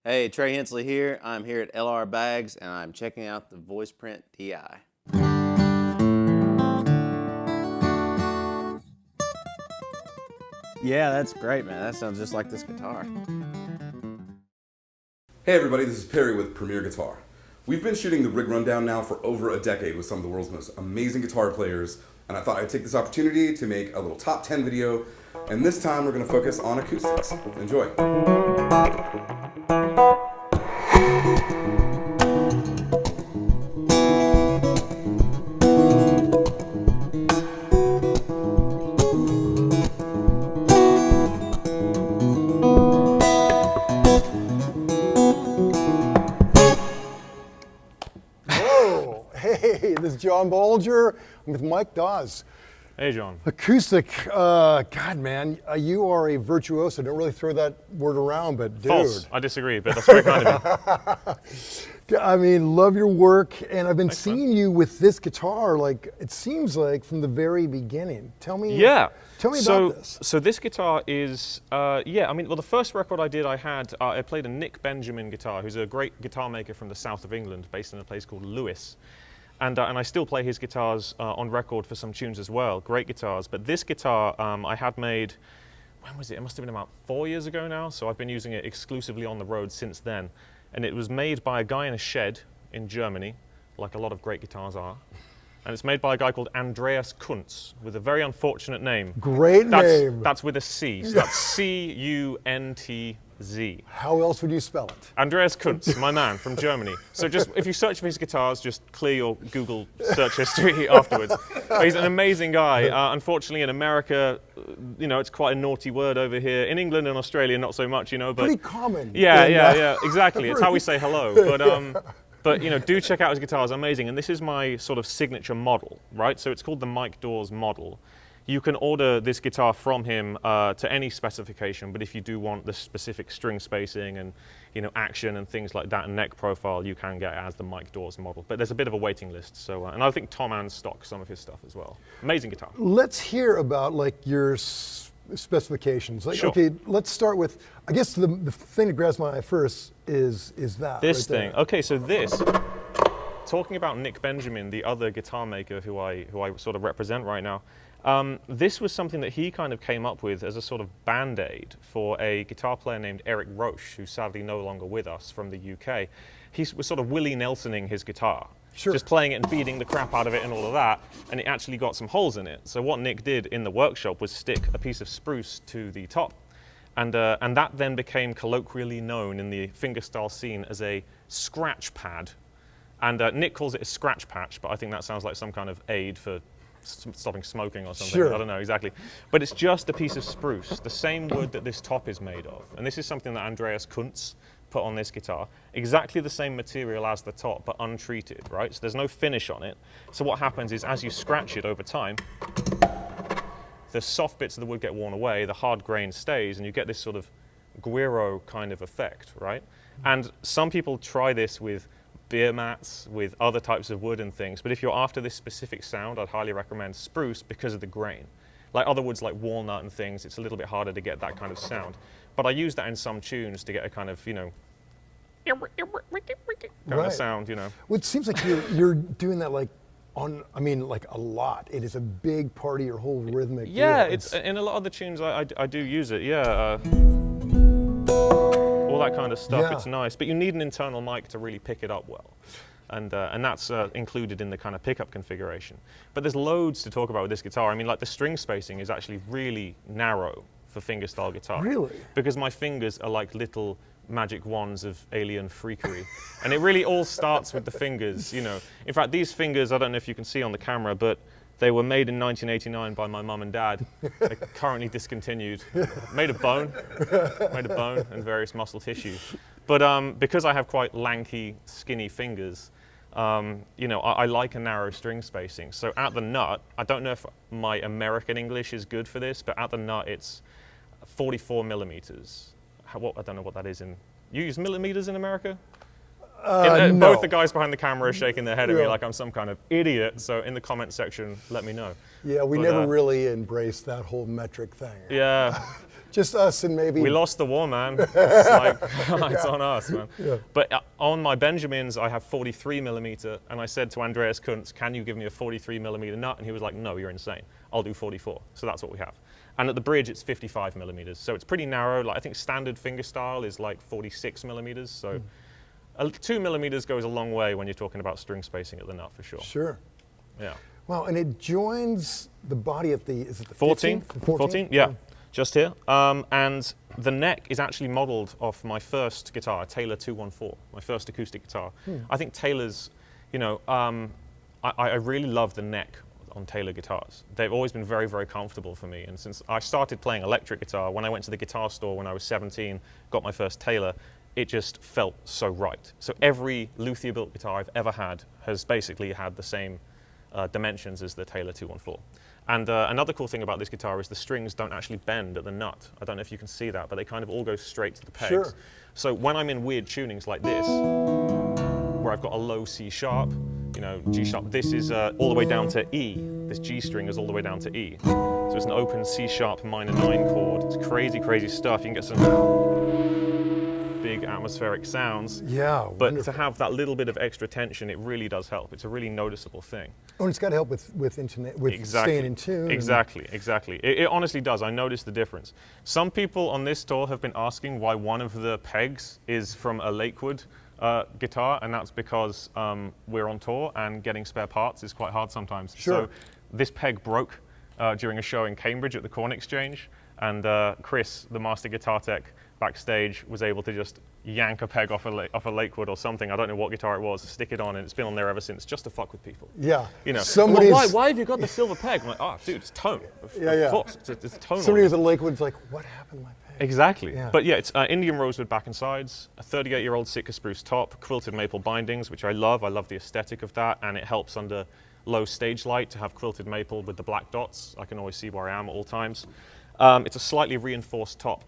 Hey, Trey Hensley here. I'm here at LR Bags and I'm checking out the Voiceprint DI. Yeah, that's great, man. That sounds just like this guitar. Hey everybody, this is Perry with Premier Guitar. We've been shooting the rig rundown now for over a decade with some of the world's most amazing guitar players, and I thought I'd take this opportunity to make a little top 10 video, and this time we're going to focus on acoustics. Enjoy. Hey, this is John Bolger. I'm with Mike Dawes. Hey, John. Acoustic, God, man, you are a virtuoso. Don't really throw that word around, but dude. False. I disagree, but that's very kind of you. I mean, love your work, and I've been Thanks, seeing you with this guitar, like, it seems like from the very beginning. Tell me Yeah. Tell me about this. So this guitar is, the first record I did, I played a Nick Benjamin guitar, who's a great guitar maker from the south of England, based in a place called Lewis. And I still play his guitars on record for some tunes as well. Great guitars. But this guitar I had made, when was it? It must have been about 4 years ago now. So I've been using it exclusively on the road since then. And it was made by a guy in a shed in Germany, like a lot of great guitars are. And it's made by a guy called Andreas Kuntz, with a very unfortunate name. Great name. That's with a C. So that's C-U-N-T-Z. How else would you spell it? Andreas Kuntz, my man, from Germany. So just, if you search for his guitars, just clear your Google search history afterwards. But he's an amazing guy. Unfortunately, in America, it's quite a naughty word over here. In England and Australia, not so much, but... Pretty common. Yeah, exactly. It's how we say hello. But do check out his guitars, amazing. And this is my sort of signature model, right? So it's called the Mike Dawes model. You can order this guitar from him to any specification, but if you do want the specific string spacing and action and things like that and neck profile, you can get it as the Mike Dawes model. But there's a bit of a waiting list. So, and I think Tom Ann's stock some of his stuff as well. Amazing guitar. Let's hear about your specifications. Sure. Okay, let's start with, I guess the thing that grabs my eye first is that. This right thing. there. Okay, so this. Talking about Nick Benjamin, the other guitar maker who I sort of represent right now. This was something that he kind of came up with as a sort of band-aid for a guitar player named Eric Roche, who's sadly no longer with us, from the UK. He was sort of Willie Nelsoning his guitar. Sure. Just playing it and beating the crap out of it and all of that, and it actually got some holes in it. So what Nick did in the workshop was stick a piece of spruce to the top, and that then became colloquially known in the fingerstyle scene as a scratch pad. And Nick calls it a scratch patch, but I think that sounds like some kind of aid for stopping smoking or something. Sure. I don't know exactly. But it's just a piece of spruce, the same wood that this top is made of. And this is something that Andreas Kuntz put on this guitar. Exactly the same material as the top, but untreated, right? So there's no finish on it. So what happens is as you scratch it over time, the soft bits of the wood get worn away, the hard grain stays, and you get this sort of guiro kind of effect, right? And some people try this with beer mats, with other types of wood and things, but if you're after this specific sound, I'd highly recommend spruce because of the grain. Like other woods like walnut and things, it's a little bit harder to get that kind of sound. But I use that in some tunes to get a kind of, kind of sound, Well, it seems like you're doing that a lot. It is a big part of your whole rhythmic Yeah, deal. it's in a lot of the tunes I do use it, yeah. All that kind of stuff, Yeah. It's nice. But you need an internal mic to really pick it up well. And that's included in the kind of pickup configuration. But there's loads to talk about with this guitar. I mean, like the string spacing is actually really narrow for fingerstyle guitar. Really? Because my fingers are like little magic wands of alien freakery. And it really all starts with the fingers, In fact, these fingers, I don't know if you can see on the camera, but they were made in 1989 by my mum and dad. They're currently discontinued. Made of bone and various muscle tissue. But because I have quite lanky, skinny fingers, I like a narrow string spacing. So at the nut, I don't know if my American English is good for this, but at the nut it's 44 millimeters. I don't know what that is in. You use millimeters in America? No. Both the guys behind the camera are shaking their head at me like I'm some kind of idiot. So in the comment section, let me know. Yeah, we never really embraced that whole metric thing. Yeah. Just us and maybe. We lost the war, man. It's like, it's on us, man. Yeah. But on my Benjamins, I have 43 millimeter, and I said to Andreas Kuntz, can you give me a 43 millimeter nut? And he was like, no, you're insane. I'll do 44. So that's what we have. And at the bridge, it's 55 millimeters. So it's pretty narrow. Like, I think standard fingerstyle is like 46 millimeters. So 2 millimeters goes a long way when you're talking about string spacing at the nut, for sure. Sure. Yeah. Wow, and it joins the body of the, is it the 14? 15th? 14, yeah. Just here. And the neck is actually modeled off my first guitar, a Taylor 214, my first acoustic guitar. I think Taylor's, you know, I really love the neck on Taylor guitars. They've always been very, very comfortable for me. And since I started playing electric guitar, when I went to the guitar store when I was 17, got my first Taylor, it just felt so right. So every luthier built guitar I've ever had has basically had the same dimensions as the Taylor 214. And another cool thing about this guitar is the strings don't actually bend at the nut. I don't know if you can see that, but they kind of all go straight to the pegs. Sure. So when I'm in weird tunings like this, where I've got a low C sharp, you know, G sharp, this is all the way down to E. This G string is all the way down to E. So it's an open C sharp minor 9 chord. It's crazy, crazy stuff. You can get some big atmospheric sounds. Yeah, But wonderful. to have that little bit of extra tension, it really does help. It's a really noticeable thing. Oh, and it's got to help with staying in tune. Exactly, exactly. It honestly does. I noticed the difference. Some people on this tour have been asking why one of the pegs is from a Lakewood guitar, and that's because we're on tour and getting spare parts is quite hard sometimes. Sure. So this peg broke during a show in Cambridge at the Corn Exchange, and Chris, the master guitar tech, backstage was able to just yank a peg off a Lakewood or something. I don't know what guitar it was, stick it on, and it's been on there ever since, just to fuck with people. Yeah. You know, Somebody's, why have you got the silver peg? I'm like, oh, dude, it's tone. Of course, it's tonal. Somebody who's at Lakewood's like, what happened to my peg? Exactly. Yeah. But yeah, it's Indian rosewood back and sides, a 38-year-old Sitka spruce top, quilted maple bindings, which I love. I love the aesthetic of that, and it helps under low stage light to have quilted maple with the black dots. I can always see where I am at all times. It's a slightly reinforced top,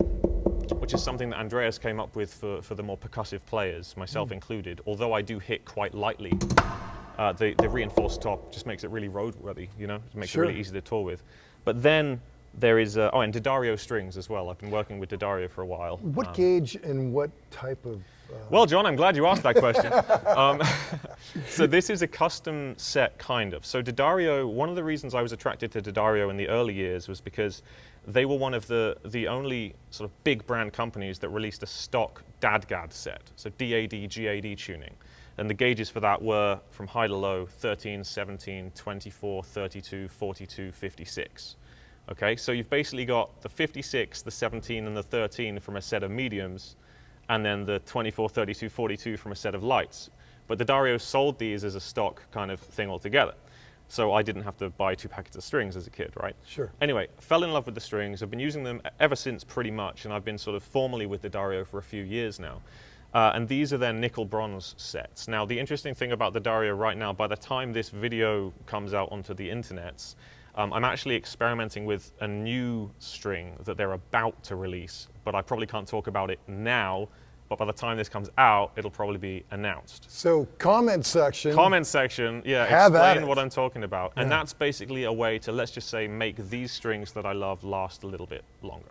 which is something that Andreas came up with for the more percussive players, myself included. Although I do hit quite lightly, the reinforced top just makes it really roadworthy, you know? It makes it really easy to tour with. But then there is, and D'Addario strings as well. I've been working with D'Addario for a while. What gauge and what type of... Well, John, I'm glad you asked that question. So this is a custom set, kind of. So D'Addario, one of the reasons I was attracted to D'Addario in the early years was because they were one of the only sort of big brand companies that released a stock DAD-GAD set, so DAD, GAD tuning. And the gauges for that were from high to low, 13, 17, 24, 32, 42, 56. Okay, so you've basically got the 56, the 17, and the 13 from a set of mediums, and then the 24, 32, 42 from a set of lights. But D'Addario sold these as a stock kind of thing altogether. So I didn't have to buy 2 packets of strings as a kid, right? Sure. Anyway, fell in love with the strings. I've been using them ever since pretty much, and I've been sort of formally with D'Addario for a few years now. And these are their nickel bronze sets. Now, the interesting thing about D'Addario right now, by the time this video comes out onto the internets, I'm actually experimenting with a new string that they're about to release, but I probably can't talk about it now, but by the time this comes out, it'll probably be announced. So comment section. Comment section, yeah, Have at explain it. what I'm talking about. And that's basically a way to, let's just say, make these strings that I love last a little bit longer.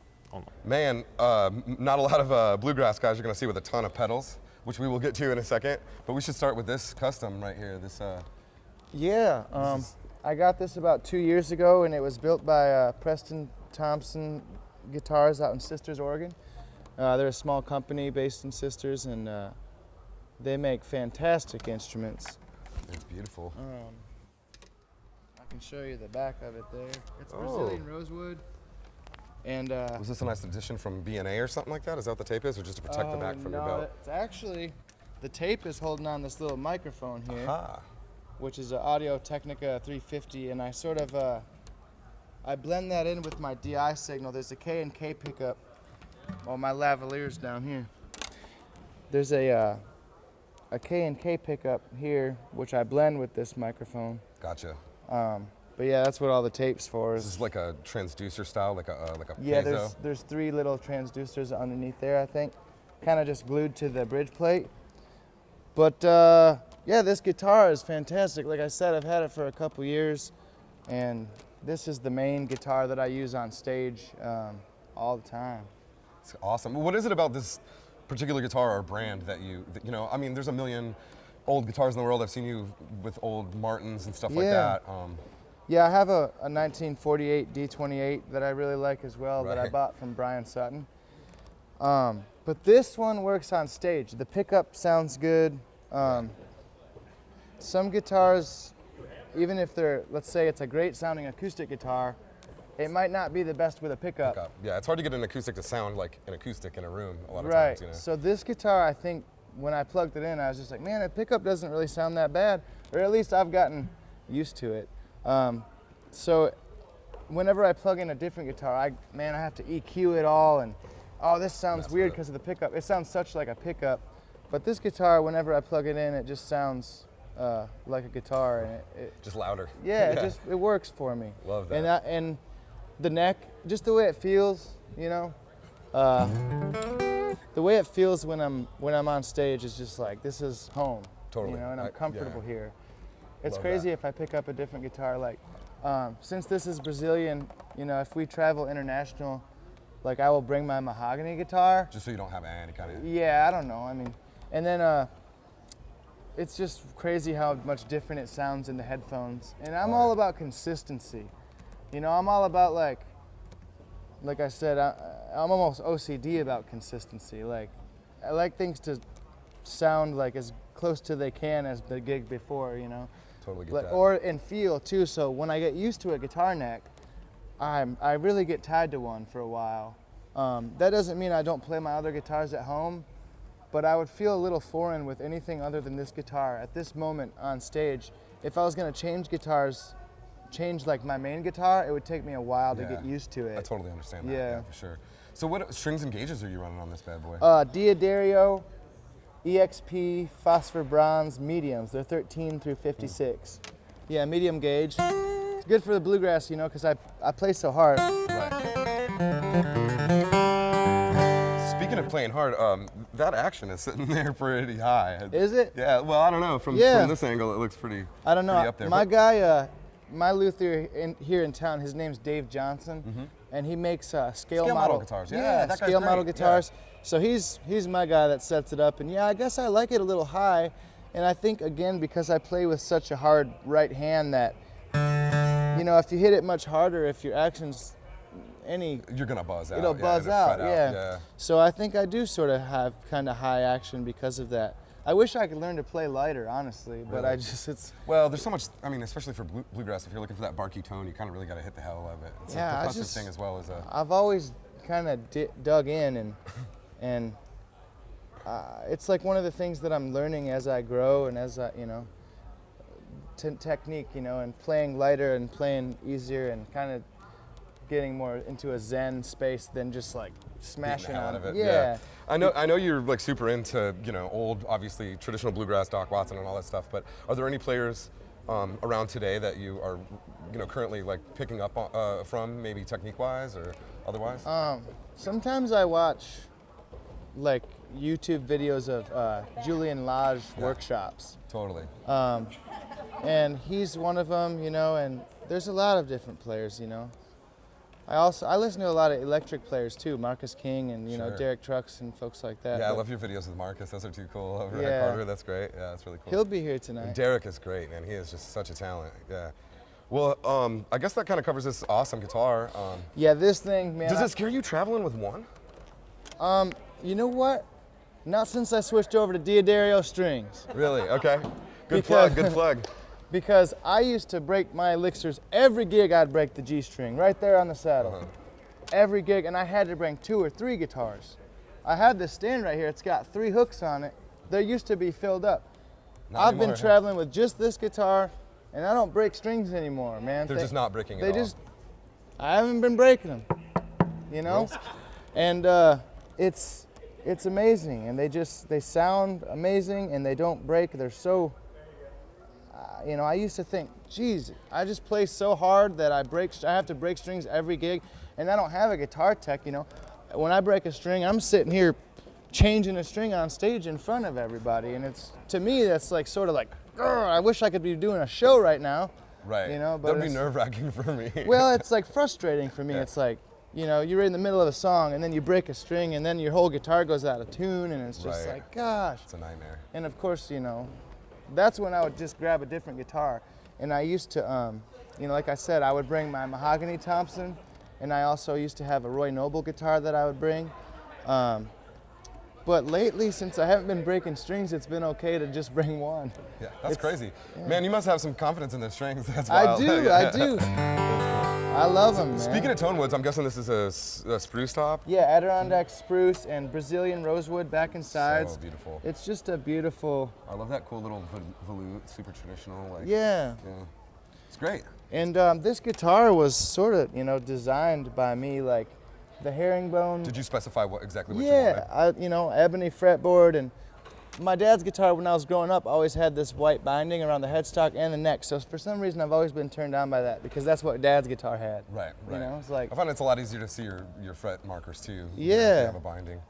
Man, not a lot of bluegrass guys you're gonna see with a ton of pedals, which we will get to in a second, but we should start with this custom right here. This. Yeah, I got this about 2 years ago, and it was built by Preston Thompson Guitars out in Sisters, Oregon. They're a small company based in Sisters, and they make fantastic instruments. It's beautiful. I can show you the back of it there. It's Brazilian rosewood. And was this a nice addition from B&A or something like that? Is that what the tape is, or just to protect the back from your belt? It's actually, the tape is holding on this little microphone here, Aha. which is an Audio Technica 350, and I sort of, I blend that in with my DI signal. There's a K and K pickup on my lavaliers down here. There's a K and K pickup here, which I blend with this microphone. Gotcha. But yeah, that's what all the tape's for. This is like a transducer style, like a Yeah, piezo. there's 3 little transducers underneath there, I think, kind of just glued to the bridge plate. But yeah, this guitar is fantastic. Like I said, I've had it for a couple years, and this is the main guitar that I use on stage. all the time. It's awesome. What is it about this particular guitar or brand that you know? I mean, there's a million old guitars in the world. I've seen you with old Martins and stuff like that. Yeah, I have a 1948 D28 that I really like as well that I bought from Brian Sutton. But this one works on stage. The pickup sounds good. Some guitars, even if they're, let's say it's a great sounding acoustic guitar, it might not be the best with a pickup. Yeah, it's hard to get an acoustic to sound like an acoustic in a room a lot of Right. times. You know? So this guitar, I think, when I plugged it in, I was just like, man, the pickup doesn't really sound that bad, or at least I've gotten used to it. So whenever I plug in a different guitar, I have to EQ it all, and oh, this sounds weird because of the pickup. It sounds such like a pickup, but this guitar, whenever I plug it in, it just sounds like a guitar, and it just louder. Yeah, it works for me. Love that. And the neck, just the way it feels, you know. The way it feels when I'm on stage is just like, this is home. Totally. You know, and I'm comfortable here. It's Love crazy that. if I pick up a different guitar, like since this is Brazilian, you know, if we travel international, like I will bring my mahogany guitar. Just so you don't have any kind of. Yeah, I don't know. I mean, and then it's just crazy how much different it sounds in the headphones. And I'm all about consistency. You know, I'm all about like I said, I'm almost OCD about consistency. Like, I like things to sound like as close to they can as the gig before, you know. Totally get that. Or and feel too. So when I get used to a guitar neck, I really get tied to one for a while. That doesn't mean I don't play my other guitars at home, but I would feel a little foreign with anything other than this guitar at this moment on stage. If I was going to change like my main guitar, it would take me a while to get used to it. I totally understand that. Yeah. For sure. So what strings and gauges are you running on this bad boy? Diodario, EXP, Phosphor Bronze, mediums. They're 13 through 56. Yeah, medium gauge. It's good for the bluegrass, you know, because I play so hard. Speaking of playing hard, that action is sitting there pretty high. Is it? Yeah. Well, I don't know. From this angle, it looks pretty. I don't know. Pretty up there, My guy, my luthier here in town, his name's Dave Johnson, and he makes scale model guitars. Yeah, that guy's scale model great. guitars. So he's my guy that sets it up, and yeah, I guess I like it a little high, and I think again because I play with such a hard right hand that, you know, if you hit it much harder, if your action's you're gonna buzz out. It'll buzz it'll out, fret yeah. So I think I do sort of have kind of high action because of that. I wish I could learn to play lighter, honestly, but Really? it's. Well, there's so much. I mean, especially for bluegrass, if you're looking for that barky tone, you kind of really got to hit the hell out of it. It's Yeah, a percussive thing as well as a. I've always kind of dug in, and it's like one of the things that I'm learning as I grow and as I, you know, technique, you know, and playing lighter and playing easier and kind of getting more into a zen space than just like smashing out on of it. Yeah. I know you're like super into, you know, old, obviously traditional bluegrass, Doc Watson and all that stuff, but are there any players around today that you are, you know, currently like picking up from, maybe technique wise or otherwise? Sometimes I watch like YouTube videos of Julian Lage workshops. Totally. And he's one of them, you know, and there's a lot of different players, you know. I listen to a lot of electric players too, Marcus King and, you know, Derek Trucks and folks like that. Yeah, I love your videos with Marcus. Those are too cool over at Yeah. Carter. That's great. Yeah, that's really cool. He'll be here tonight. And Derek is great, man. He is just such a talent. Yeah. Well, I guess that kind of covers this awesome guitar. Yeah, this thing, man. Does it scare you traveling with one? You know what? Not since I switched over to Diodario strings. Really? Okay. Good Because- plug. Good plug. Because I used to break my elixirs. Every gig I'd break the G string right there on the saddle. Every gig, and I had to bring 2 or 3 guitars. I had this stand right here. It's got 3 hooks on it. They used to be filled up. Not I've been anymore, huh? traveling with just this guitar, and I don't break strings anymore, man. They're just not breaking They at all. just, I haven't been breaking them, you know? And it's amazing, and they sound amazing, and they don't break. They're so, you know, I used to think, geez, I just play so hard that I have to break strings every gig, and I don't have a guitar tech, you know. When I break a string, I'm sitting here changing a string on stage in front of everybody, and it's, to me, that's like sort of like, I wish I could be doing a show right now. Right. You know, but that'd be it's- nerve-wracking for me. Well, it's like frustrating for me. It's like, you know, you're in the middle of a song and then you break a string and then your whole guitar goes out of tune and it's just Right. like, gosh. It's a nightmare. And of course, you know, that's when I would just grab a different guitar. And I used to, you know, like I said, I would bring my mahogany Thompson, and I also used to have a Roy Noble guitar that I would bring. But lately, since I haven't been breaking strings, it's been okay to just bring one. Yeah, that's crazy. yeah. Man, you must have some confidence in those strings. That's I wild. do, I do. I love them, man. Speaking of tone woods, I'm guessing this is a spruce top? Yeah, Adirondack spruce and Brazilian rosewood back and sides. So beautiful. It's just a beautiful. I love that cool little volute, super traditional. Like, Yeah. Yeah. It's great. And this guitar was sort of, you know, designed by me, like the herringbone. Did you specify exactly what you Yeah, wanted? you know, ebony fretboard, and my dad's guitar when I was growing up always had this white binding around the headstock and the neck. So for some reason I've always been turned on by that because that's what Dad's guitar had. Right, right. You know, it's like. I find it's a lot easier to see your fret markers too. Yeah. If you have a binding.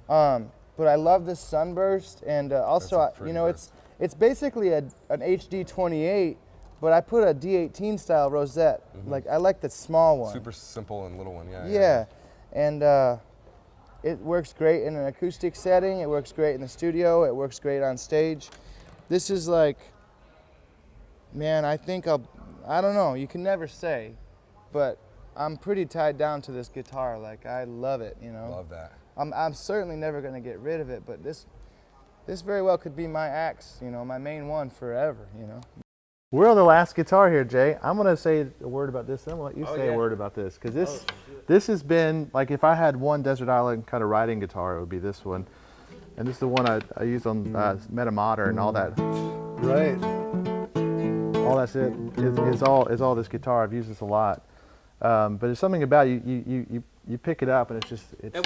But I love this sunburst, and also, That's a pretty you know, burst. it's basically an HD 28, but I put a D18 style rosette. Like I like the small one. Super simple and little one, yeah. Yeah, and it works great in an acoustic setting. It works great in the studio. It works great on stage. This is like, man, I think I don't know. You can never say, but I'm pretty tied down to this guitar. Like I love it, you know. Love that. I'm certainly never going to get rid of it, but this very well could be my axe, you know, my main one forever, you know. We're on the last guitar here, Jay. I'm going to say a word about this, and I'm going to let you say a word about this, because this has been, like if I had one Desert Island kind of riding guitar, it would be this one. And this is the one I used on Meta Modern and all that. Right. All that's it, is all this guitar. I've used this a lot. But there's something about you pick it up and it's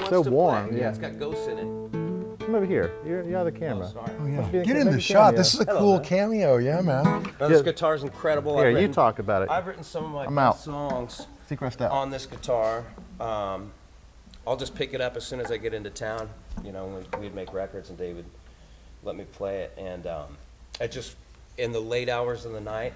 so warm. Yeah, it's got ghosts in it. Come over here. You're out of the camera. Sorry. Oh, yeah. Maybe Get in the cameo. shot. This is a Hello, cool man. cameo. Yeah, man. No, this guitar's incredible. Here, I've you written- talk about it. I've written some of my I'm best out. songs Seacrest out. on this guitar. I'll just pick it up as soon as I get into town. You know, we'd make records and David let me play it. And I just, in the late hours of the night,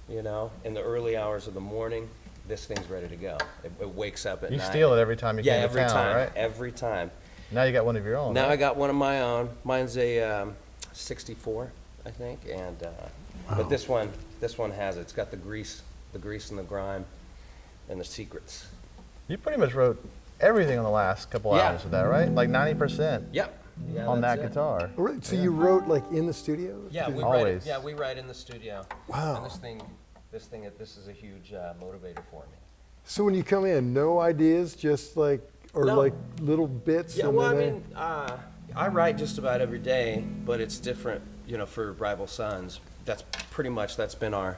you know, in the early hours of the morning, this thing's ready to go. It wakes up at You night. steal it every time you Yeah, come to every town, time, right? every time. Now you got one of your own. Now right? I got one of my own. Mine's a 64, I think, and but this one has it. It's got the grease and the grime, and the secrets. You pretty much wrote everything on the last couple Yeah. albums with that, right? Like 90% Yep. Yeah, on that that's it. guitar. All right, so you wrote like in the studio? Yeah, we Always. write. Yeah, we write in the studio. Wow. And this is a huge motivator for me. So when you come in, no ideas, just like, or No. like little bits? Yeah, and well, I then mean, I write just about every day, but it's different, you know, for Rival Sons. That's been our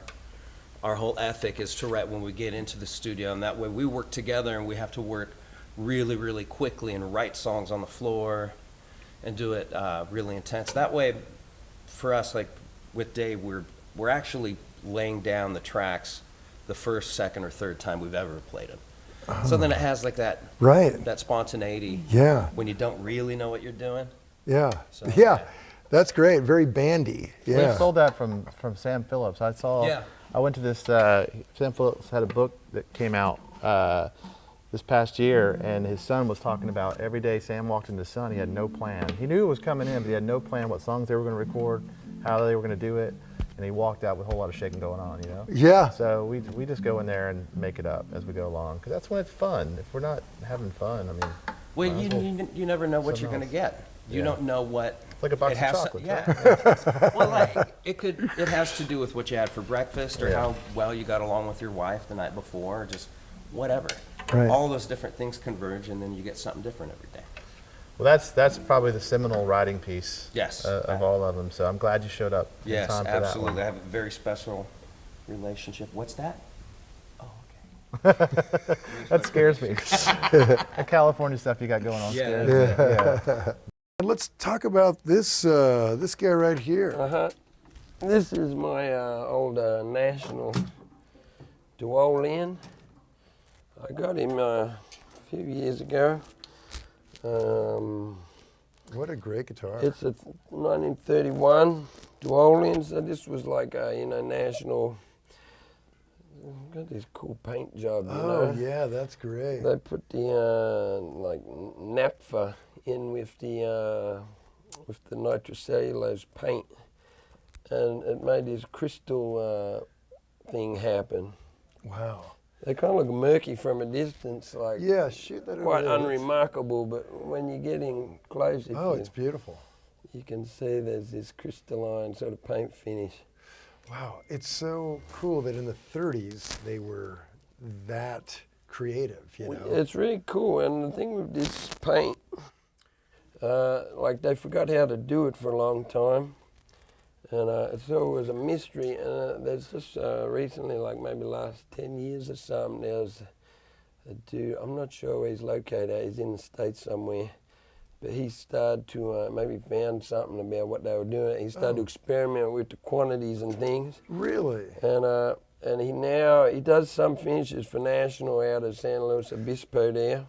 whole ethic, is to write when we get into the studio, and that way we work together and we have to work really, really quickly and write songs on the floor and do it really intense. That way, for us, like with Dave, we're actually laying down the tracks the first, second, or third time we've ever played them. So then it has like that Right. that spontaneity Yeah, when you don't really know what you're doing. yeah, So, yeah. That's great. Very bandy. We Yeah. sold that from Sam Phillips. I went to this, Sam Phillips had a book that came out this past year, and his son was talking about every day Sam walked into the sun, he had no plan. He knew it was coming in, but he had no plan what songs they were going to record, how they were going to do it, and he walked out with a whole lot of shaking going on, you know? Yeah. So we just go in there and make it up as we go along, because that's when it's fun. If we're not having fun, I mean, Well, might as well. you never know what you're going to Something get. You Yeah. don't know what. It's like a box it of has chocolates, Yeah. Well, like it has to do with what you had for breakfast, or Yeah. how well you got along with your wife the night before, or just whatever. Right. All those different things converge, and then you get something different every day. Well, that's probably the seminal writing piece Yes. of all of them, so I'm glad you showed up in Yes, time for absolutely. I that have a very special relationship. What's that? Oh, okay. one. That scares me. The California stuff you got going on Yeah. scares me. Yeah. Let's talk about this this guy right here. Uh-huh. This is my old National Duolin. I got him a few years ago. What a great guitar. It's a 1931 Duolin, so this was like a, National got this cool paint job, you Oh, know. yeah, that's great. They put the like naphtha in with the nitrocellulose paint, and it made this crystal thing happen. Wow. They kind of look murky from a distance, like Yeah, shoot that over quite there. unremarkable, but when you get in close, Oh, it's beautiful. you can see there's this crystalline sort of paint finish. Wow, it's so cool that in the 30s they were that creative, you know? It's really cool, and the thing with this paint, like they forgot how to do it for a long time, and so it was a mystery. And there's just recently, like maybe last 10 years or something, there's a dude, I'm not sure where he's located, he's in the States somewhere, but he started to maybe found something about what they were doing. He started to experiment with the quantities and things. Really? And he does some finishes for National out of San Luis Obispo there.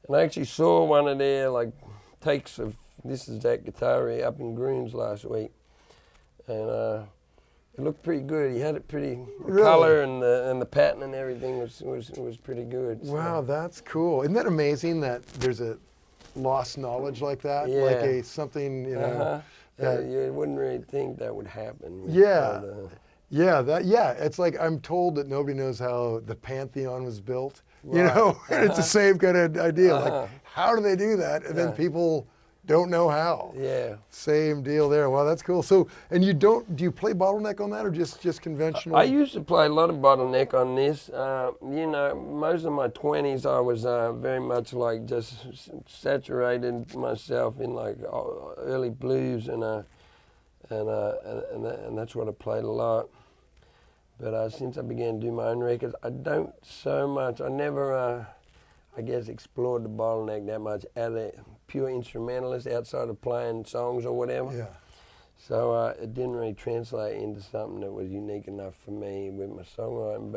And I actually saw one of their like takes of This Is That guitar here up in Groons last week. And it looked pretty good. He had it pretty, the Really? color and the pattern and everything was pretty good. So. Wow, that's cool. Isn't that amazing that there's a lost knowledge like that? Yeah. Like something, you know. that- You wouldn't really think that would happen. Yeah. But, It's like I'm told that nobody knows how the Pantheon was built. You Right. know, and it's the same kind of idea. Uh-huh. Like, how do they do that? And then Yeah. people don't know how. yeah. Same deal there. Wow, that's cool. So, and do you play bottleneck on that or just conventional? I used to play a lot of bottleneck on this. You know, most of my 20s I was very much like just saturated myself in like early blues and that's what I played a lot. But since I began to do my own records, I don't so much. I never, I guess, explored the bottleneck that much as a pure instrumentalist outside of playing songs or whatever. Yeah. So it didn't really translate into something that was unique enough for me with my songwriting.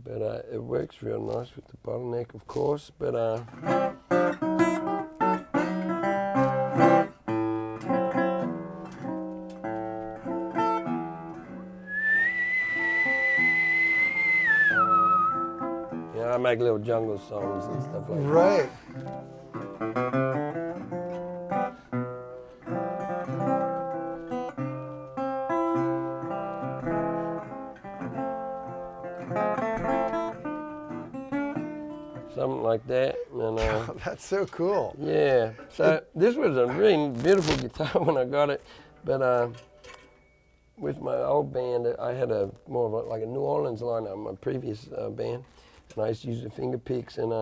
But it works real nice with the bottleneck, of course. But I make little jungle songs and stuff like that. Right. Something like that. And That's so cool. yeah. So this was a really beautiful guitar when I got it, but with my old band, I had more of like a New Orleans lineup, my previous band. And I used to use the finger picks, and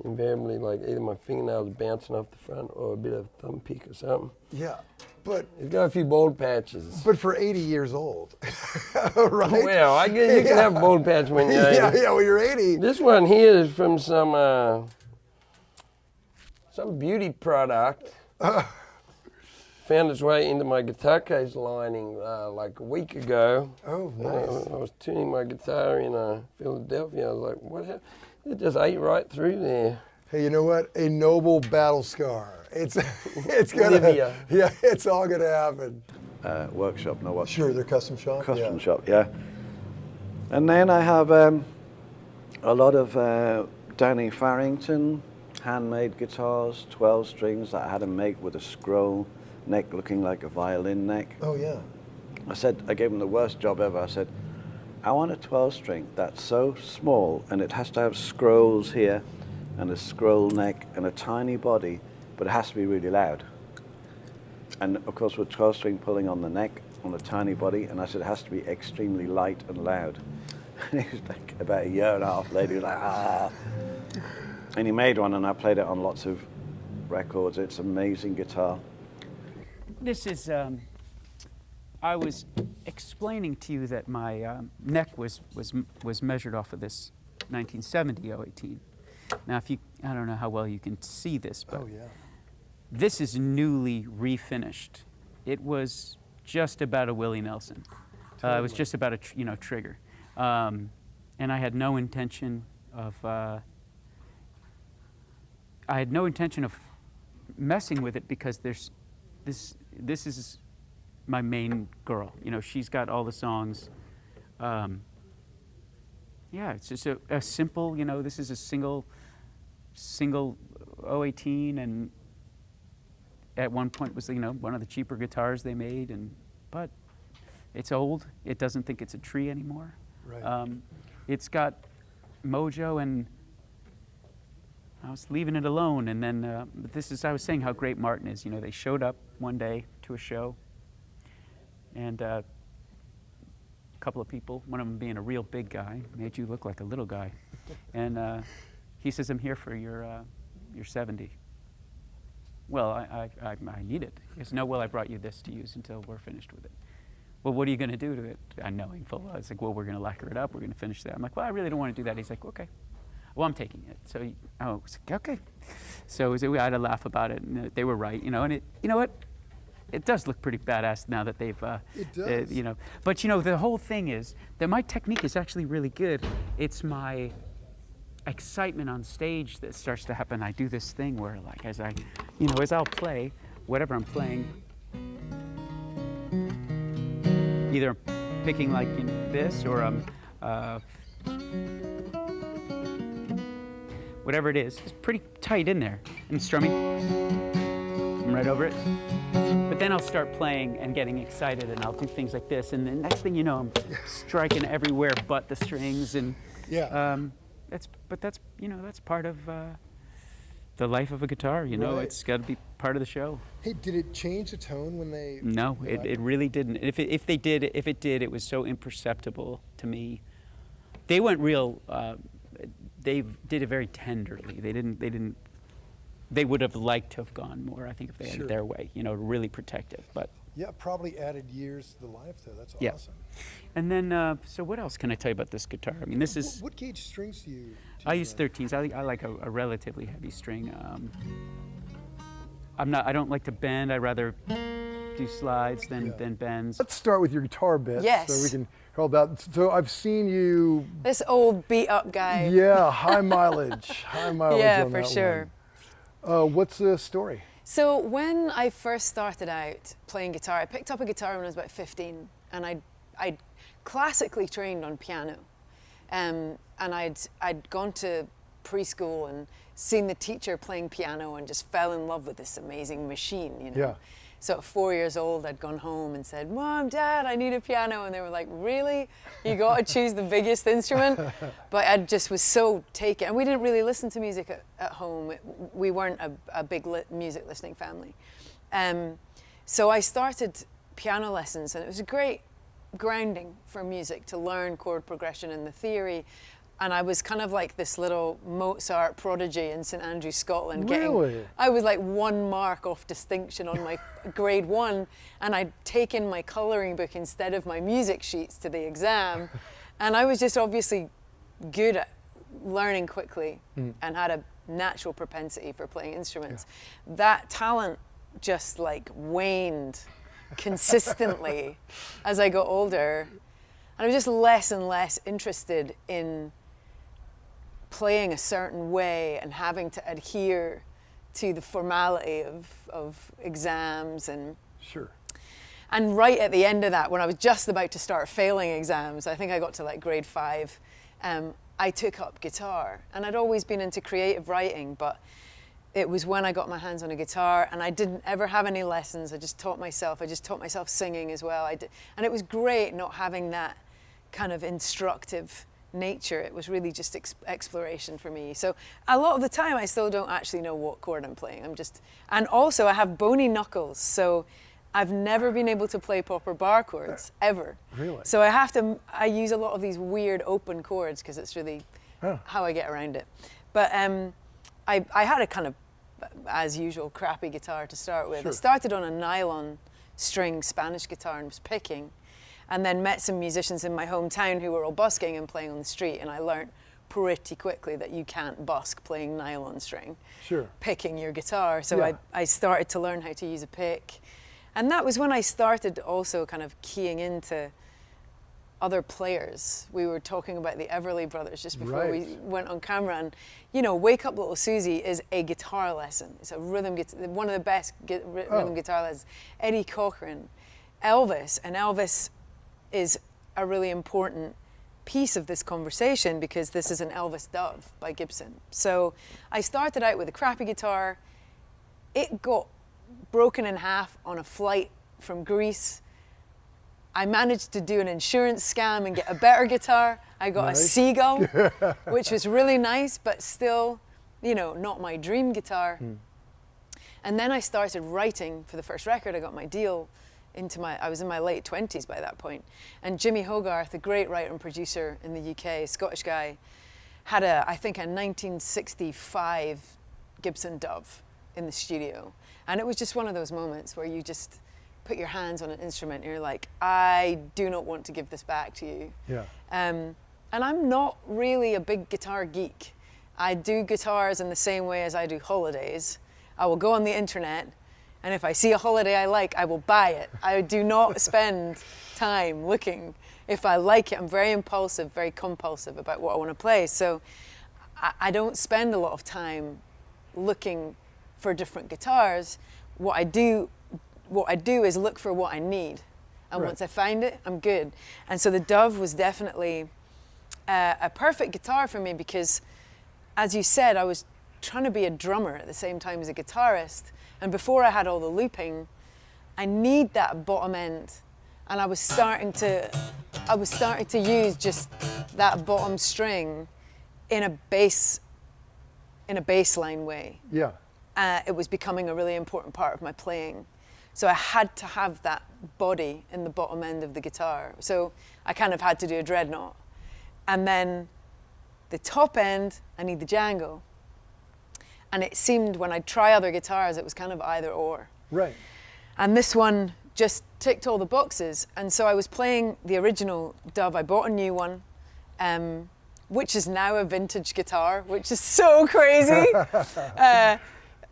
invariably, like either my fingernails bouncing off the front or a bit of thumb pick or something. Yeah. But It's got a few bald patches. for 80 years old, right? Well, I guess you can have bald patch when you're 80. Yeah, when you're 80. This one here is from some beauty product. Found its way into my guitar case lining like a week ago. Oh, nice. I was tuning my guitar in Philadelphia. I was like, what happened? It just ate right through there. Hey, you know what? A noble battle scar. It's gonna, Livia. yeah, it's all gonna happen. Workshop, no what? Sure, they're custom shop. Custom yeah. shop, yeah. And then I have a lot of Danny Farrington handmade guitars, 12 strings that I had them make with a scroll neck looking like a violin neck. Oh yeah. I gave him the worst job ever. I said, I want a 12 string that's so small and it has to have scrolls here and a scroll neck and a tiny body, but it has to be really loud. And of course with 12 string pulling on the neck, on a tiny body, and I said it has to be extremely light and loud. And he was like, about a year and a half later, he was like, ah. And he made one and I played it on lots of records. It's an amazing guitar. This is, I was explaining to you that my neck was measured off of this 1970 018. Now, I don't know how well you can see this, but Oh yeah. this is newly refinished. It was just about a Willie Nelson. It was just about a trigger, and I had no intention of. I had no intention of messing with it because this is my main girl. You know, she's got all the songs. Yeah, it's just a simple, you know, this is a single 018, and at one point was, you know, one of the cheaper guitars they made, but it's old. It doesn't think it's a tree anymore. Right. It's got mojo, and I was leaving it alone. And then I was saying how great Martin is. You know, they showed up one day to a show, and a couple of people, one of them being a real big guy, made you look like a little guy. And he says, "I'm here for your 70. Well, I need it. He goes, "No, well, I brought you this to use until we're finished with it." Well, what are you going to do to it? Knowing full well, it's like, well, we're going to lacquer it up. We're going to finish that. I'm like, well, I really don't want to do that. He's like, okay. Well, I'm taking it. So, I was like, okay. So we had a laugh about it, and they were right, you know. And you know what? It does look pretty badass now that they've, It does. you know. But you know, the whole thing is that my technique is actually really good. It's my excitement on stage that starts to happen. I do this thing where, like, as I'll play whatever I'm playing, either picking like this or whatever it is, it's pretty tight in there. I'm strumming, I'm right over it. But then I'll start playing and getting excited, and I'll do things like this, and the next thing you know, I'm striking everywhere but the strings, and Yeah. that's part of the life of a guitar. You know, Right. it's got to be part of the show. Hey, did it change the tone when they? No, it really didn't. If it did, it was so imperceptible to me. They went real. They did it very tenderly. They would have liked to have gone more, I think, if they had Sure. it their way. You know, really protective. But Yeah, probably added years to the life though. That's yeah. awesome. And then, so what else can I tell you about this guitar? I mean, this is. What gauge strings do you? I use 13s. I like a relatively heavy string. I don't like to bend. I rather do slides than bends. Let's start with your guitar bit. Yes. So we can hold that. So I've seen you. This old beat up guy. Yeah, high mileage. High mileage. Yeah, on for that sure. one. What's the story? So when I first started out playing guitar, I picked up a guitar when I was about 15, and I'd classically trained on piano. And I'd gone to preschool and seen the teacher playing piano and just fell in love with this amazing machine, you know. Yeah. So at 4 years old, I'd gone home and said, "Mom, Dad, I need a piano." And they were like, "Really? You got to choose the biggest instrument?" But I just was so taken. And we didn't really listen to music at home. We weren't a big music listening family. So I started piano lessons, and it was a great grounding for music to learn chord progression and the theory. And I was kind of like this little Mozart prodigy in St Andrews, Scotland. Really? I was like 1 mark off distinction on my grade 1, and I'd taken my colouring book instead of my music sheets to the exam. And I was just obviously good at learning quickly and had a natural propensity for playing instruments. Yeah. That talent just like waned consistently as I got older. And I was just less and less interested in playing a certain way and having to adhere to the formality of exams and Sure. And right at the end of that, when I was just about to start failing exams, I think I got to like grade 5, I took up guitar. And I'd always been into creative writing, but it was when I got my hands on a guitar, and I didn't ever have any lessons. I just taught myself singing as well. And it was great not having that kind of instructive nature. It was really just exploration for me. So a lot of the time I still don't actually know what chord I'm playing. And also I have bony knuckles, so I've never been able to play proper bar chords ever. Really? So I use a lot of these weird open chords because it's really how I get around it. But I had a kind of, as usual, crappy guitar to start with. Sure. I started on a nylon string Spanish guitar and was picking, and then met some musicians in my hometown who were all busking and playing on the street, and I learned pretty quickly that you can't busk playing nylon string, Sure. picking your guitar. So Yeah. I started to learn how to use a pick. And that was when I started also kind of keying into other players. We were talking about the Everly Brothers just before we went on camera, and Wake Up Little Susie is a guitar lesson. It's a rhythm guitar, one of the best rhythm guitar lessons. Eddie Cochran, Elvis, and Elvis is a really important piece of this conversation because this is an Elvis Dove by Gibson. So I started out with a crappy guitar. It got broken in half on a flight from Greece. I managed to do an insurance scam and get a better guitar. I got a Seagull, which was really nice, but still, you know, not my dream guitar. And then I started writing for the first record. I got my deal I was in my late 20s by that point. And Jimmy Hogarth, a great writer and producer in the UK, a Scottish guy, had I think a 1965 Gibson Dove in the studio. And it was just one of those moments where you just put your hands on an instrument and you're like, I do not want to give this back to you. Yeah. And I'm not really a big guitar geek. I do guitars in the same way as I do holidays. I will go on the internet, and if I see a holiday I like, I will buy it. I do not spend time looking. If I like it, I'm very impulsive, very compulsive about what I want to play. So I don't spend a lot of time looking for different guitars. What I do is look for what I need. And once I find it, I'm good. And so the Dove was definitely a perfect guitar for me because, as you said, I was trying to be a drummer at the same time as a guitarist. And before I had all the looping, I need that bottom end. And I was starting to use just that bottom string in a bass line way. Yeah. It was becoming a really important part of my playing. So I had to have that body in the bottom end of the guitar. So I kind of had to do a dreadnought. And then the top end, I need the Django. And it seemed when I'd try other guitars, it was kind of either or. Right. And this one just ticked all the boxes. And so I was playing the original Dove. I bought a new one, which is now a vintage guitar, which is so crazy.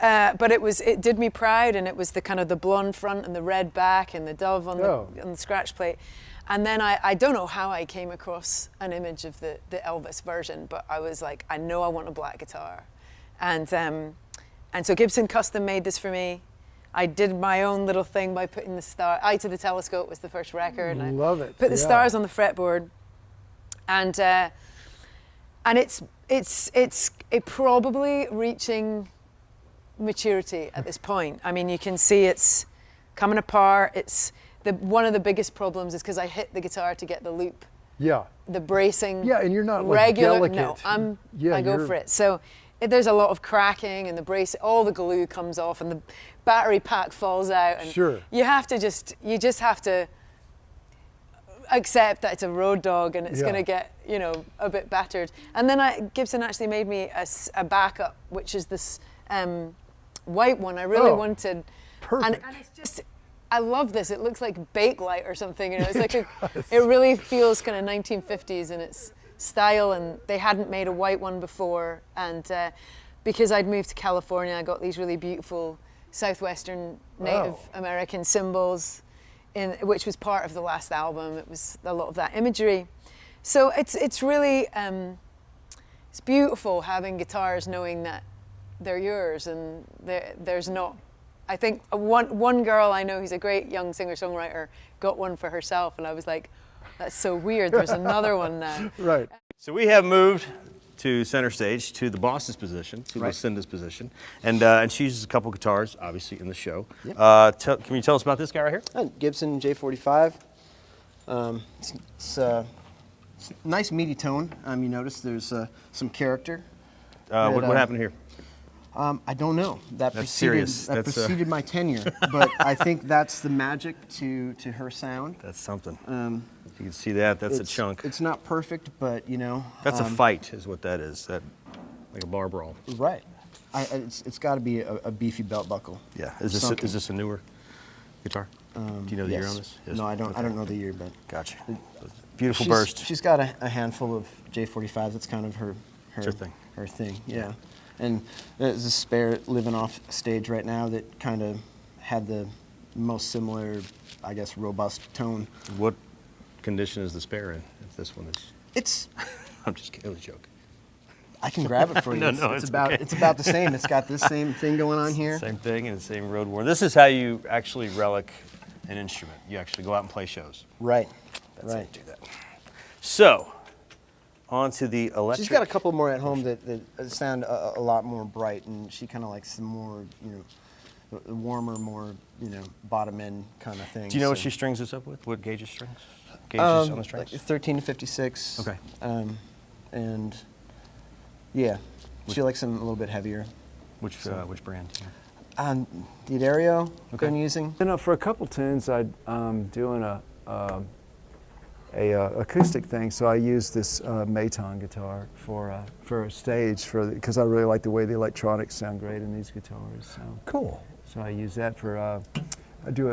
But it did me proud, and it was the kind of the blonde front and the red back and the Dove on the scratch plate. And then I don't know how I came across an image of the Elvis version, but I was like, I know I want a black guitar. And so Gibson custom made this for me. I did my own little thing by putting the star. Eye to the Telescope was the first record. And Love it. Put the stars on the fretboard, and it's probably reaching maturity at this point. I mean, you can see it's coming apart. It's one of the biggest problems is because I hit the guitar to get the loop. Yeah. The bracing. Yeah, and you're not like regular. delicate. No, I go for it. So there's a lot of cracking, and the brace, all the glue comes off, and the battery pack falls out. And sure. You just have to accept that it's a road dog, and it's going to get, a bit battered. And then Gibson actually made me a backup, which is this white one. I really wanted. Perfect. And it's just, I love this. It looks like Bakelite or something. It's like it really feels kind of 1950s in its style, and they hadn't made a white one before. And because I'd moved to California, I got these really beautiful Southwestern Native American symbols, which was part of the last album. It was a lot of that imagery. So it's really it's beautiful having guitars knowing that they're yours, and there's not. I think one girl I know who's a great young singer-songwriter got one for herself, and I was like, that's so weird, there's another one now. Right. So we have moved to center stage, to the boss's position, to Lucinda's position, and she uses a couple guitars, obviously, in the show. Yep. Can you tell us about this guy right here? Gibson J45. It's a nice meaty tone. You notice there's some character. What happened here? I don't know. That That's preceded, serious. That preceded my tenure, but I think that's the magic to her sound. That's something. You can see that. That's a chunk. It's not perfect, but That's a fight, is what that is. That like a bar brawl. Right. It's got to be a beefy belt buckle. Yeah. Is this a newer guitar? Do you know the year on this? Yes. No, I don't. I don't know the year, but gotcha. Beautiful burst. She's got a handful of J45s. That's kind of her thing. Her thing. Yeah. And there's a spare living off stage right now that kind of had the most similar, I guess, robust tone. What condition is the spare in? If this one is. It's. I'm just kidding. It was a joke. I can grab it for you. It's about the same. It's got this same thing going on here. Same thing and the same road worn. This is how you actually relic an instrument. You actually go out and play shows. Right. That's how you do that. So, onto the electric. She's got a couple more at home that sound a lot more bright, and she kind of likes some more, warmer, more, bottom end kind of thing. Do you know what she strings this up with? What gauge strings? Gauges on the strings? Like 13 to 56. Okay. And yeah, she likes them a little bit heavier. Which brand? The Dario Okay. been using. For a couple tunes, I'm doing a acoustic thing, so I use this Maton guitar for a stage because I really like the way the electronics sound great in these guitars. So. Cool. So I use that for. I do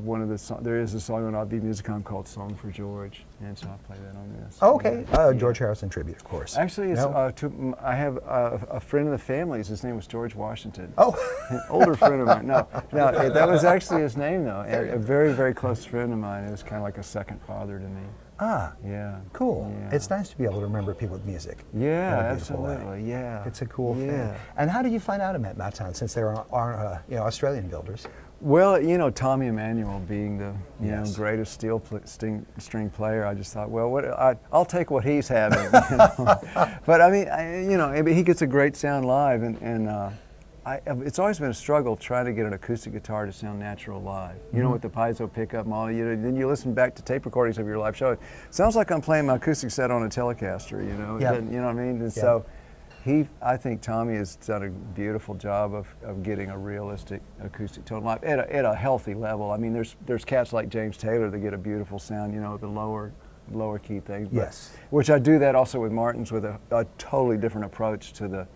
one of the there is a song on Odd Beat Musicom called "Song for George," and so I play that on this. Oh, okay. George Harrison tribute, of course. Actually, it's, No? I have a friend of the family's. His name was George Washington. Oh. An older friend of mine. No, that was actually his name, though. A very, very close friend of mine. It was kind of like a second father to me. Ah. Yeah. Cool. Yeah. It's nice to be able to remember people with music. Yeah, in a beautiful way. absolutely. Yeah. It's a cool thing. Yeah. And how did you find out about Maton, since there are Australian builders? Well, Tommy Emmanuel being the Yes. greatest string player, I just thought, well, I'll take what he's having. But I mean, he gets a great sound live, and it's always been a struggle trying to get an acoustic guitar to sound natural live. With the piezo pickup model, then you listen back to tape recordings of your live show. It sounds like I'm playing my acoustic set on a Telecaster. Yeah. You know what I mean? And Yeah. so. I think Tommy has done a beautiful job of getting a realistic acoustic tone live at a healthy level. I mean, there's cats like James Taylor that get a beautiful sound, the lower key things. Yes. Which I do that also with Martins with a totally different approach to the,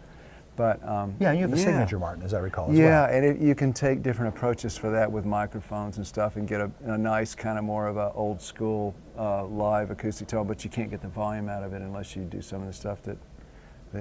but Yeah, and you have a signature Martin, as I recall, as yeah, well. and you can take different approaches for that with microphones and stuff and get a nice kind of more of a old school live acoustic tone, but you can't get the volume out of it unless you do some of the stuff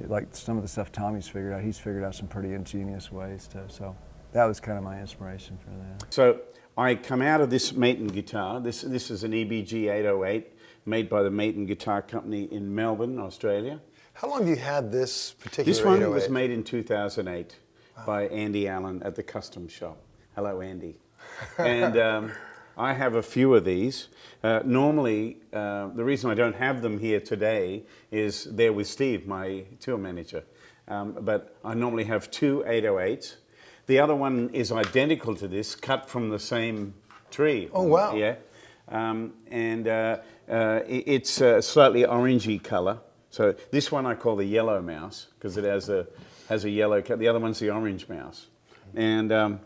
like some of the stuff Tommy's figured out. He's figured out some pretty ingenious ways to, so that was kind of my inspiration for that. So I come out of this Maton guitar. This is an EBG 808 made by the Maton Guitar Company in Melbourne, Australia. How long have you had this particular This one 808? was made in 2008 by Andy Allen at the Custom Shop. Hello, Andy. And I have a few of these. Normally, the reason I don't have them here today is they're with Steve, my tour manager. But I normally have two 808s. The other one is identical to this, cut from the same tree. Oh, wow. Yeah. It's a slightly orangey color. So this one I call the yellow mouse because it has a yellow cut. The other one's the orange mouse. And the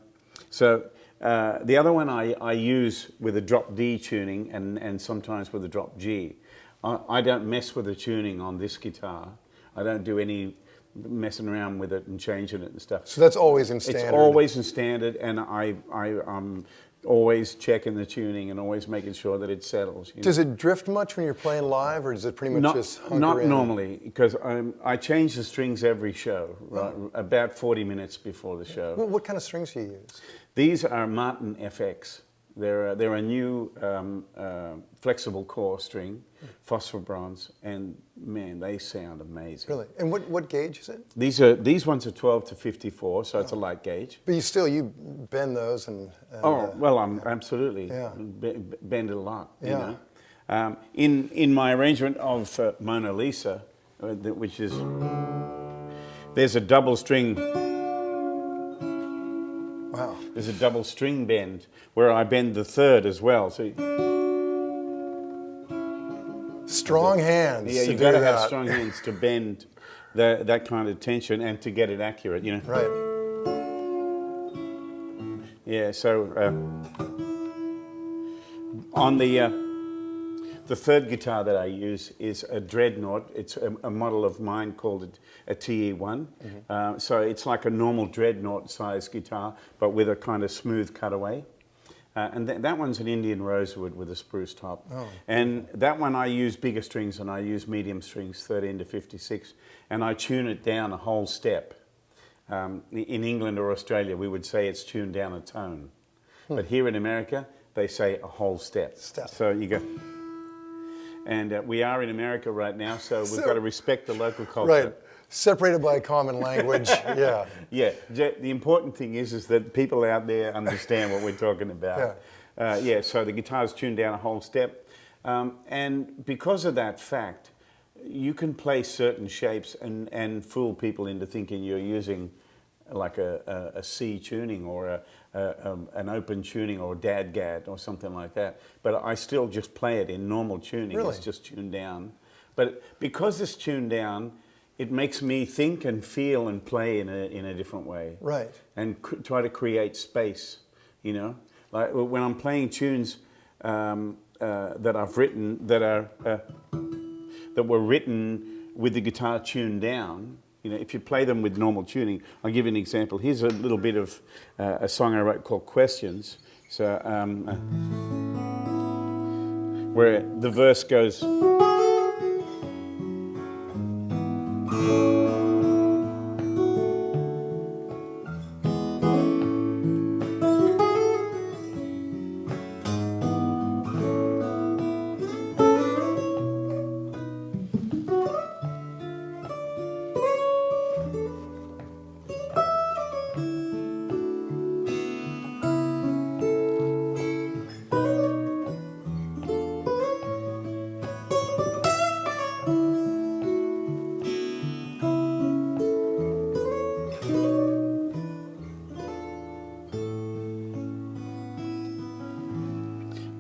other one I use with a drop D tuning and sometimes with a drop G. I don't mess with the tuning on this guitar. I don't do any messing around with it and changing it and stuff. So that's always in standard? It's always in standard, and I'm always checking the tuning and always making sure that it settles. Does it drift much when you're playing live, or does it pretty much just hunker Not in? normally, because I change the strings every show, right, about 40 minutes before the show. What kind of strings do you use? These are Martin FX. They're a new flexible core string, phosphor bronze, and man, they sound amazing. Really? And what gauge is it? These ones are 12 to 54, so it's a light gauge. But you bend those and well, I'm absolutely bend it a lot. Yeah. You know, in my arrangement of Mona Lisa, which is there's a double string. Wow. There's a double string bend where I bend the third as well. So strong hands. Yeah, you've got to have strong hands to bend that kind of tension and to get it accurate. You know. Right. Yeah. So on the third guitar that I use is a Dreadnought. It's a model of mine called a TE1. So it's like a normal Dreadnought size guitar, but with a kind of smooth cutaway. And that one's an Indian rosewood with a spruce top. Oh. And that one I use bigger strings and I use medium strings, 13 to 56, and I tune it down a whole step. In England or Australia, we would say it's tuned down a tone. But here in America, they say a whole step. So you go... And we are in America right now, so we've got to respect the local culture. Right, separated by a common language, yeah. Yeah, the important thing is that people out there understand what we're talking about. So the guitar's tuned down a whole step. And because of that fact, you can play certain shapes and fool people into thinking you're using like a C tuning or an open tuning or dadgad or something like that. But I still just play it in normal tuning. Really? It's just tuned down. But because it's tuned down, it makes me think and feel and play in a different way. Right. And try to create space, you know? Like when I'm playing tunes that I've written that were written with the guitar tuned down, you know, if you play them with normal tuning, I'll give you an example. Here's a little bit of a song I wrote called Questions. So, where the verse goes...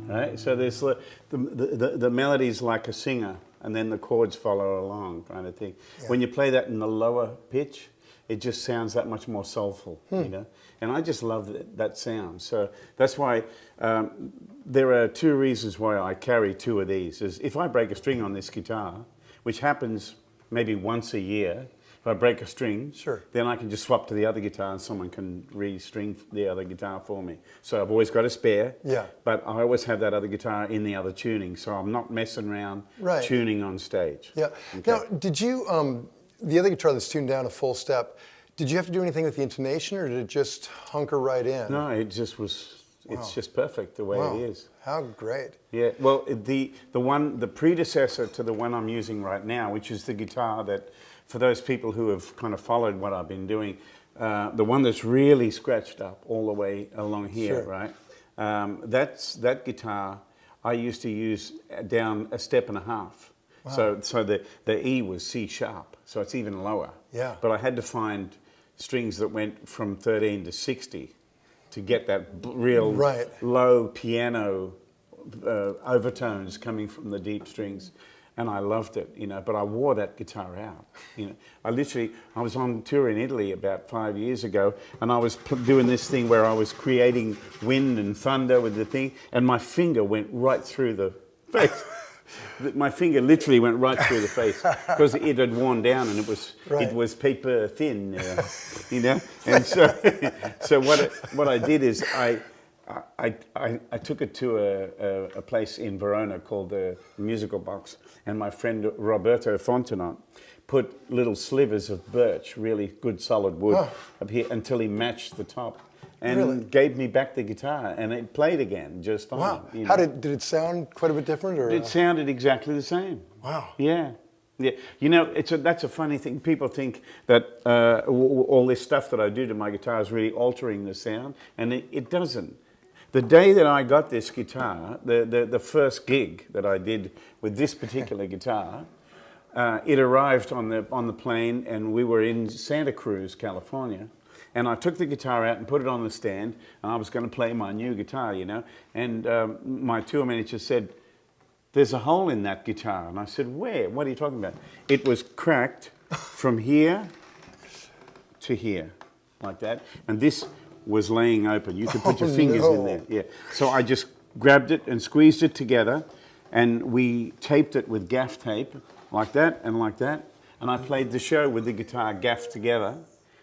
Right? So there's the melody's like a singer, and then the chords follow along, kind of thing. Yeah. When you play that in the lower pitch, it just sounds that much more soulful, you know. And I just love that sound. So that's why there are two reasons why I carry two of these. Is if I break a string on this guitar, which happens maybe once a year. If I break a string, then I can just swap to the other guitar and someone can re-string the other guitar for me. So I've always got a spare, but I always have that other guitar in the other tuning, so I'm not messing around tuning on stage. Yeah. Okay. Now, did you, the other guitar that's tuned down a full step, did you have to do anything with the intonation, or did it just hunker right in? No, it just was, it's just perfect the way it is. How great. Yeah, well, the predecessor to the one I'm using right now, which is the guitar that, for those people who have kind of followed what I've been doing, the one that's really scratched up all the way along here, right? That guitar I used to use down a step and a half. Wow. So the E was C sharp, so it's even lower. Yeah. But I had to find strings that went from 13 to 60 to get that real low piano overtones coming from the deep strings. And I loved it, you know, but I wore that guitar out, you know. I was on tour in Italy about 5 years ago, and I was doing this thing where I was creating wind and thunder with the thing, and my finger went right through the face. My finger literally went right through the face because it had worn down and it was paper thin, you know. And so what I did is I took it to a place in Verona called the Musical Box, and my friend Roberto Fontenot put little slivers of birch, really good solid wood, up here until he matched the top, and gave me back the guitar, and it played again just fine. Wow! You know? How did it sound? Quite a bit different, or it sounded exactly the same. Wow! Yeah. Yeah, you know, that's a funny thing. People think that all this stuff that I do to my guitar is really altering the sound, and it doesn't. The day that I got this guitar, the first gig that I did with this particular guitar, it arrived on the plane, and we were in Santa Cruz, California. And I took the guitar out and put it on the stand, and I was going to play my new guitar, you know. And my tour manager said, "There's a hole in that guitar." And I said, "Where? What are you talking about?" It was cracked from here to here, like that. And this was laying open. You could put your fingers in there. Yeah. So I just grabbed it and squeezed it together, and we taped it with gaff tape, like that and like that. And I played the show with the guitar gaffed together,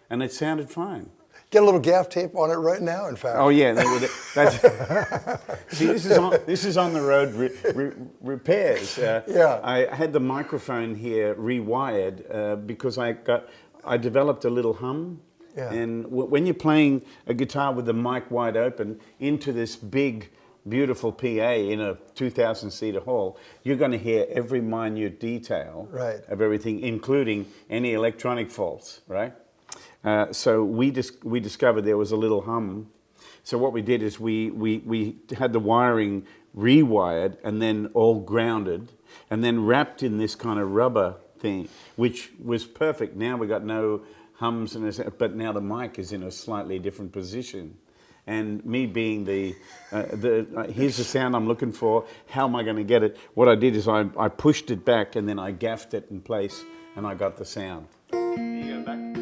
and it sounded fine. Get a little gaff tape on it right now, in fact. Oh yeah, see, this is on the road repairs. I had the microphone here rewired because I developed a little hum. Yeah. And when you're playing a guitar with the mic wide open into this big, beautiful PA in a 2,000-seater hall, you're going to hear every minute detail of everything, including any electronic faults, right? So we discovered there was a little hum So what we did is we had the wiring rewired and then all grounded and then wrapped in this kind of rubber thing, which was perfect. Now we got no hums, but now the mic is in a slightly different position. And me being here's the sound I'm looking for, how am I going to get it? What I did is I pushed it back and then I gaffed it in place and I got the sound. You go back.